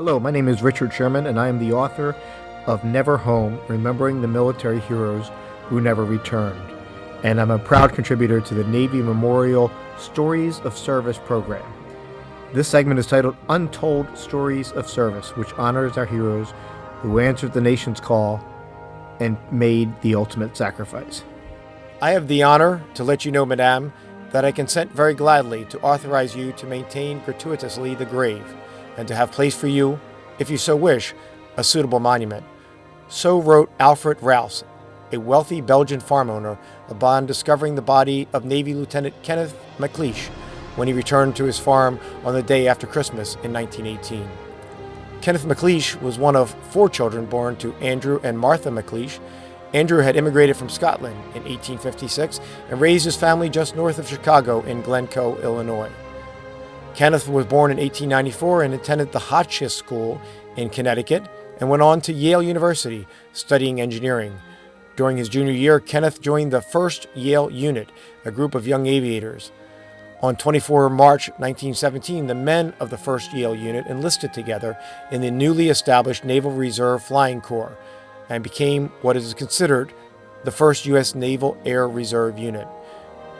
Hello, my name is Richard Sherman, and I am the author of Never Home, Remembering the Military Heroes Who Never Returned. And I'm a proud contributor to the Navy Memorial Stories of Service program. This segment is titled Untold Stories of Service, which honors our heroes who answered the nation's call and made the ultimate sacrifice. I have the honor to let you know, Madame, that I consent very gladly to authorize you to maintain gratuitously the grave, and to have placed for you, if you so wish, a suitable monument. So wrote Alfred Rouse, a wealthy Belgian farm owner, upon discovering the body of Navy Lieutenant Kenneth MacLeish when he returned to his farm on the day after Christmas in 1918. Kenneth MacLeish was one of 4 children born to Andrew and Martha MacLeish. Andrew had immigrated from Scotland in 1856 and raised his family just north of Chicago in Glencoe, Illinois. Kenneth was born in 1894 and attended the Hotchkiss School in Connecticut and went on to Yale University studying engineering. During his junior year, Kenneth joined the 1st Yale Unit, a group of young aviators. On 24 March 1917, the men of the 1st Yale Unit enlisted together in the newly established Naval Reserve Flying Corps and became what is considered the 1st U.S. Naval Air Reserve Unit.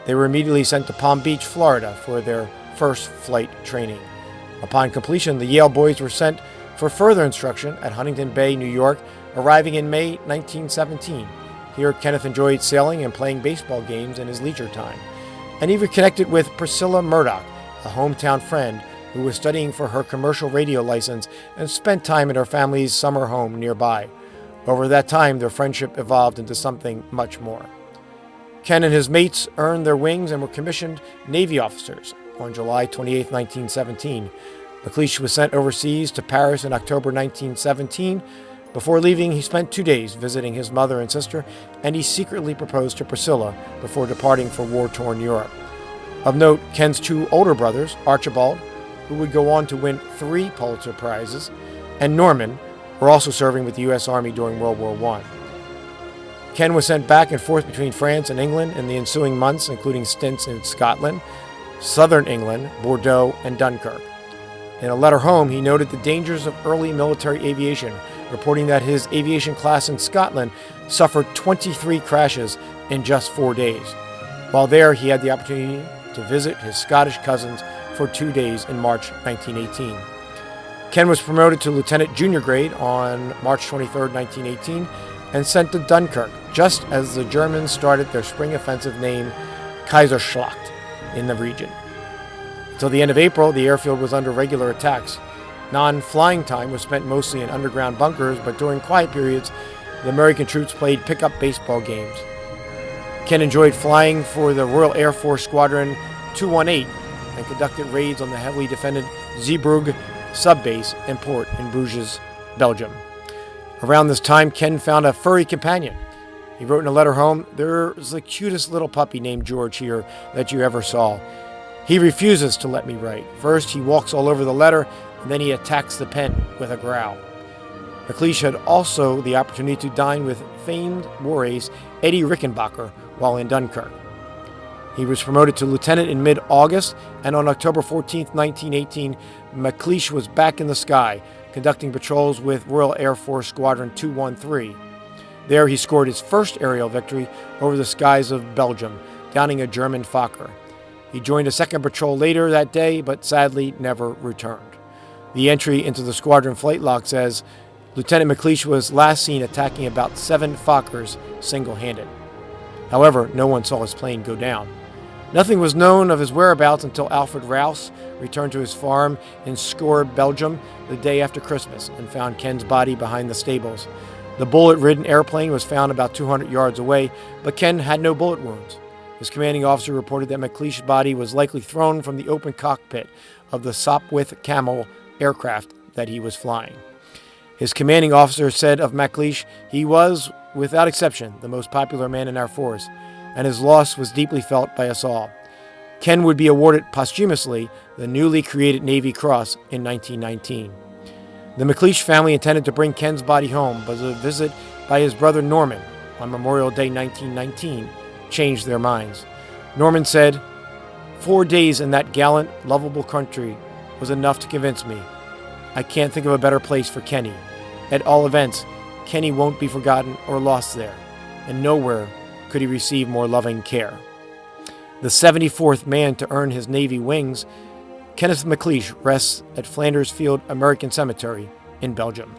They were immediately sent to Palm Beach, Florida for their first flight training. Upon completion, the Yale boys were sent for further instruction at Huntington Bay, New York, arriving in May 1917. Here, Kenneth enjoyed sailing and playing baseball games in his leisure time, and he reconnected with Priscilla Murdoch, a hometown friend who was studying for her commercial radio license and spent time at her family's summer home nearby. Over that time, their friendship evolved into something much more. Ken and his mates earned their wings and were commissioned Navy officers on July 28, 1917. MacLeish was sent overseas to Paris in October 1917. Before leaving, he spent 2 days visiting his mother and sister, and he secretly proposed to Priscilla before departing for war-torn Europe. Of note, Ken's 2 older brothers, Archibald, who would go on to win 3 Pulitzer Prizes, and Norman, were also serving with the U.S. Army during World War I. Ken was sent back and forth between France and England in the ensuing months, including stints in Scotland, southern England, Bordeaux, and Dunkirk. In a letter home, he noted the dangers of early military aviation, reporting that his aviation class in Scotland suffered 23 crashes in just 4 days. While there, he had the opportunity to visit his Scottish cousins for 2 days in March 1918. Ken was promoted to lieutenant junior grade on March 23, 1918, and sent to Dunkirk just as the Germans started their spring offensive named Kaiserschlacht in the region. Until the end of April, the airfield was under regular attacks. Non-flying time was spent mostly in underground bunkers, but during quiet periods, the American troops played pickup baseball games. Ken enjoyed flying for the Royal Air Force Squadron 218 and conducted raids on the heavily defended Zeebrugge subbase and port in Bruges, Belgium. Around this time, Ken found a furry companion. He wrote in a letter home, "There's the cutest little puppy named George here that you ever saw. He refuses to let me write. First, he walks all over the letter, and then he attacks the pen with a growl." MacLeish had also the opportunity to dine with famed war ace Eddie Rickenbacker while in Dunkirk. He was promoted to lieutenant in mid-August, and on October 14, 1918, MacLeish was back in the sky, conducting patrols with Royal Air Force Squadron 213. There, he scored his first aerial victory over the skies of Belgium, downing a German Fokker. He joined a second patrol later that day, but sadly never returned. The entry into the squadron flight log says, Lieutenant MacLeish was last seen attacking about 7 Fokkers single-handed. However, no one saw his plane go down. Nothing was known of his whereabouts until Alfred Rouse returned to his farm in Score, Belgium, the day after Christmas and found Ken's body behind the stables. The bullet-ridden airplane was found about 200 yards away, but Ken had no bullet wounds. His commanding officer reported that MacLeish's body was likely thrown from the open cockpit of the Sopwith Camel aircraft that he was flying. His commanding officer said of MacLeish, "He was, without exception, the most popular man in our force, and his loss was deeply felt by us all." Ken would be awarded posthumously the newly created Navy Cross in 1919. The MacLeish family intended to bring Ken's body home, but a visit by his brother Norman on Memorial Day 1919 changed their minds. Norman said, 4 days in that gallant, lovable country was enough to convince me. I can't think of a better place for Kenny. At all events, Kenny won't be forgotten or lost there, and nowhere could he receive more loving care. The 74th man to earn his Navy wings, Kenneth MacLeish rests at Flanders Field American Cemetery in Belgium.